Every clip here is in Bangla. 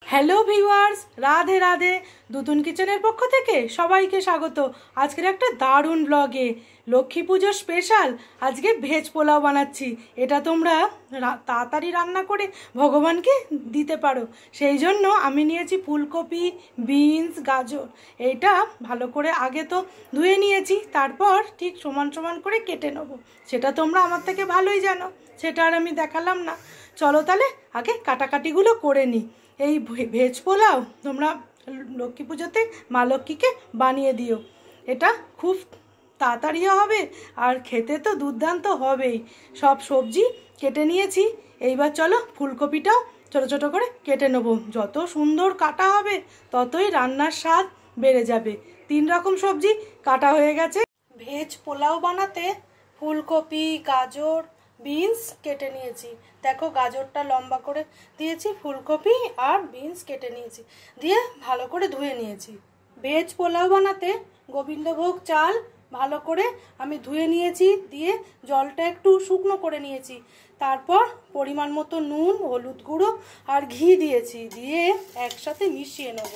Hello viewers, Radhe Radhe. দুতুন কিচেনের পক্ষ থেকে সবাইকে স্বাগত। আজকের একটা দারুণ ব্লগে লক্ষ্মী পুজোর স্পেশাল আজকে ভেজ পোলাও বানাচ্ছি। এটা তোমরা তাড়াতাড়ি রান্না করে ভগবানকে দিতে পারো। সেই জন্য আমি নিয়েছি ফুলকপি, বিনস, গাজর। এইটা ভালো করে আগে তো ধুয়ে নিয়েছি, তারপর ঠিক সমান সমান করে কেটে নেবো। সেটা তোমরা আমার থেকে ভালোই জানো, সেটা আর আমি দেখালাম না। চলো তাহলে আগে কাটাকাটিগুলো করে নিই। এই ভেজ পোলাও তোমরা লক্ষ্মী পুজোতে মা লক্ষ্মীকে বানিয়ে দিও। এটা খুব তাড়াতাড়িও হবে আর খেতে তো দুর্দান্ত হবেই। সব সবজি কেটে নিয়েছি। এইবার চলো ফুলকপিটাও ছোটো ছোটো করে কেটে নেবো। যত সুন্দর কাটা হবে ততই রান্নার স্বাদ বেড়ে যাবে। 3 রকম সবজি কাটা হয়ে গেছে। ভেজ পোলাও বানাতে ফুলকপি, গাজর, বিনস কেটে নিয়েছি। দেখো গাজরটা লম্বা করে দিয়েছি, ফুলকপি আর বিনস কেটে নিয়েছি, দিয়ে ভালো করে ধুয়ে নিয়েছি। ভেজ পোলাও বানাতে গোবিন্দভোগ চাল ভালো করে আমি ধুয়ে নিয়েছি, দিয়ে জলটা একটু শুকনো করে নিয়েছি। তারপর পরিমাণ মতো নুন, হলুদ গুঁড়ো আর ঘি দিয়েছি, দিয়ে একসাথে মিশিয়ে নেব।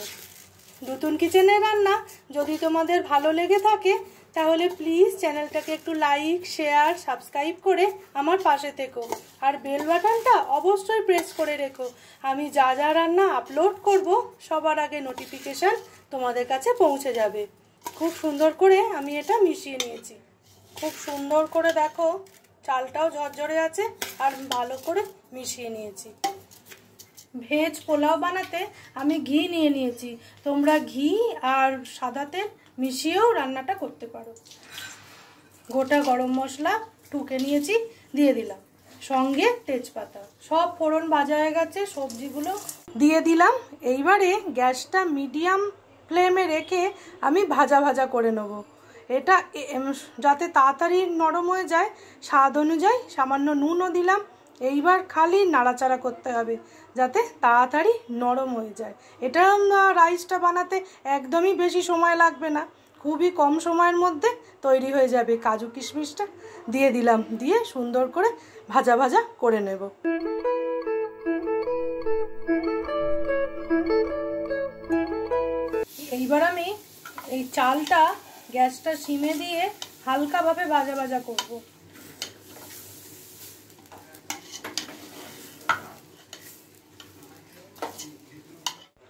দুতুন কিচেনের রান্না যদি তোমাদের ভালো লেগে থাকে তাহলে প্লিজ চ্যানেলটাকে একটু লাইক, শেয়ার, সাবস্ক্রাইব করে আমার পাশে থেকো। আর বেল বাটনটা অবশ্যই প্রেস করে রেখো। আমি যা যা রান্না আপলোড করব সবার আগে নোটিফিকেশান তোমাদের কাছে পৌঁছে যাবে। খুব সুন্দর করে আমি এটা মিশিয়ে নিয়েছি। খুব সুন্দর করে দেখো চালটাও ঝরঝরে আছে আর ভালো করে মিশিয়ে নিয়েছি। ভেজ পোলাও বানাতে আমি ঘি নিয়ে নিয়েছি। তোমরা ঘি আর সাদা তেল মিশিয়েও রান্নাটা করতে পারো। গোটা গরম মশলা টুকে নিয়েছি, দিয়ে দিলাম, সঙ্গে তেজপাতা। সব ফোড়ন ভাজা হয়ে গেছে, সবজিগুলো দিয়ে দিলাম। এইবারে গ্যাসটা মিডিয়াম ফ্লেমে রেখে আমি ভাজা ভাজা করে নেব। এটা যাতে তাড়াতাড়ি নরম হয়ে যায়, স্বাদ অনুযায়ী সামান্য নুনও দিলাম। এইবার খালি নাড়াচাড়া করতে হবে যাতে তাড়াতাড়ি নরম হয়ে যায়। এটা রাইসটা বানাতে একদমই বেশি সময় লাগবে না, খুবই কম সময়ের মধ্যে তৈরি হয়ে যাবে। কাজু কিশমিশটা দিয়ে দিলাম, দিয়ে সুন্দর করে ভাজা ভাজা করে নেব। এইবার আমি এই চালটা গ্যাসটা সিমে দিয়ে হালকাভাবে ভাজা ভাজা করব।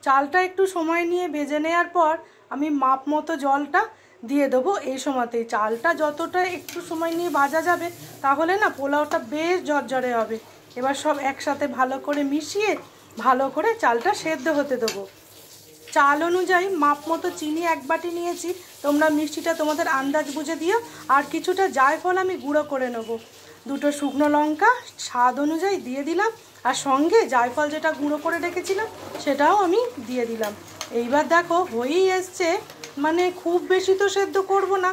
চালটা একটু সময় নিয়ে ভেজে নেওয়ার পর আমি মাপ মতো জলটা দিয়ে দেবো। এই সময়তেই চালটা যতটা একটু সময় নিয়ে ভাজা যাবে তাহলে না পোলাওটা বেশ ঝরঝরে হবে। এবার সব একসাথে ভালো করে মিশিয়ে ভালো করে চালটা সেদ্ধ হতে দেবো। চাল অনুযায়ী মাপ মতো চিনি 1 বাটি নিয়েছি। তোমরা মিষ্টিটা তোমাদের আন্দাজ বুঝে দিও। আর কিছুটা জায়ফল আমি গুঁড়ো করে নেব। 2টো শুকনো লঙ্কা স্বাদ অনুযায়ী দিয়ে দিলাম, আর সঙ্গে জায়ফল যেটা গুঁড়ো করে রেখেছিলাম সেটাও আমি দিয়ে দিলাম। এইবার দেখো হয়েই এসছে, মানে খুব বেশি তো সেদ্ধ করব না,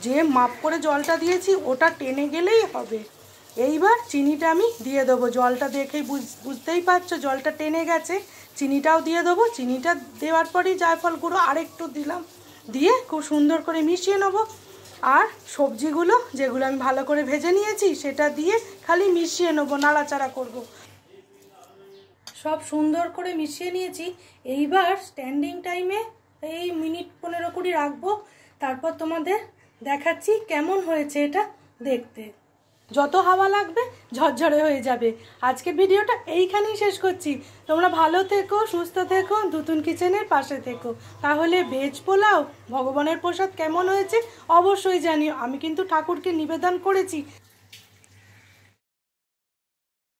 যে মাপ করে জলটা দিয়েছি ওটা টেনে গেলেই হবে। এইবার চিনিটা আমি দিয়ে দেবো। জলটা দেখেই বুঝতেই পারছো জলটা টেনে গেছে। চিনিটাও দিয়ে দেবো। চিনিটা দেওয়ার পরেই জায়ফল গুঁড়ো আরেকটু দিলাম, দিয়ে খুব সুন্দর করে মিশিয়ে নেবো। আর সবজিগুলো যেগুলো আমি ভালো করে ভেজে নিয়েছি সেটা দিয়ে খালি মিশিয়ে নেবো, নাড়াচাড়া করব। সব সুন্দর করে মিশিয়ে নিয়েছি। এইবার স্ট্যান্ডিং টাইমে এই মিনিট 15-20 রাখবো। তারপর তোমাদের দেখাচ্ছি কেমন হয়েছে এটা দেখতে। যত হাওয়া লাগবে ঝরঝরে হয়ে যাবে। আজকের ভিডিওটা এইখানেই শেষ করছি। তোমরা ভালো থেকো, সুস্থ থেকো, দুতুন কিচেনের পাশে থেকো। তাহলে ভেজ পোলাও ভগবানের প্রসাদ কেমন হয়েছে অবশ্যই জানিও। আমি কিন্তু ঠাকুরকে নিবেদন করেছি।